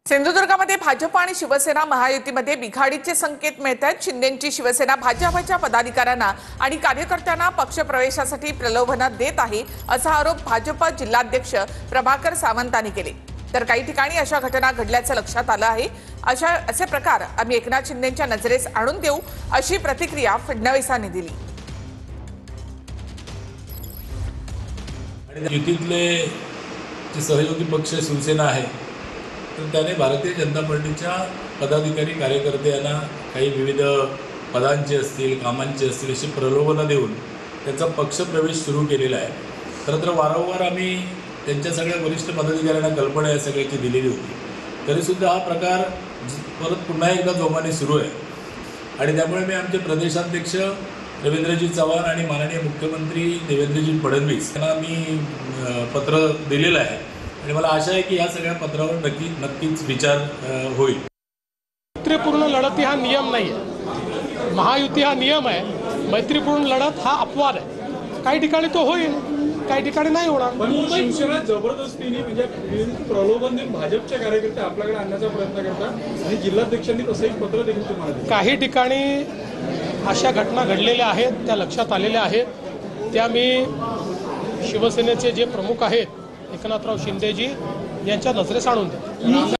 सिंधुदुर्गामध्ये भाजप आणि शिवसेना महायुतीमध्ये बिघाडीचे संकेत मिळत आहेत। शिंदेंची शिवसेना भाजपच्या पदाधिकाऱ्यांना आणि कार्यकर्त्यांना पक्षप्रवेशासाठी प्रलोभन देत आहे असा आरोप भाजप जिल्हाध्यक्ष प्रभाकर सावंतांनी केले। तर काही ठिकाणी अशा घटना घडल्याचं लक्षात आलं आहे। असे प्रकार आम्ही एकनाथ शिंदेंच्या नजरेस आणून देऊ अशी प्रतिक्रिया फडणवीसांनी दिली। युतीतले जे सहयोगी पक्ष शिवसेना आहे तर त्याने भारतीय जनता पार्टीच्या पदाधिकारी कार्यकर्ते यांना काही विविध पदांचे असतील कामांचे असतील अशी प्रलोभनं देऊन त्यांचा पक्षप्रवेश सुरू केलेला आहे। खरं तर वारंवार आम्ही त्यांच्या सगळ्या वरिष्ठ पदाधिकाऱ्यांना कल्पना या सगळ्याची दिलेली होती, तरीसुद्धा हा प्रकार परत पुन्हा एकदा जोमाने सुरू आहे। आणि त्यामुळे मी आमचे प्रदेशाध्यक्ष रवींद्रजी चव्हाण आणि माननीय मुख्यमंत्री देवेंद्रजी फडणवीस यांना मी पत्र दिलेलं आहे आणि मला आशा आहे की या सगळ्या पत्रावर नक्कीच विचार होईल। मैत्रीपूर्ण लढत हा नियम नाही आहे, महायुती हा नियम आहे। मैत्रीपूर्ण लढत हा अपवाद आहे। काही ठिकाणी तो होईल, काही ठिकाणी नाही होणार। पण शिवसेना जबरदस्तीने म्हणजे प्रलोभन देऊन भाजपच्या कार्यकर्ते आपल्याकडे आणण्याचा प्रयत्न करतात आणि जिल्हाध्यक्षांनी तसं एक पत्र देखील तुम्हाला दिलं। काही ठिकाणी अशा घटना घडलेल्या आहेत, त्या लक्षात आलेल्या आहेत। त्या मी शिवसेनेचे जे प्रमुख आहेत एकनाथराव शिंदेजी यांच्या नजरेस आणून देतो।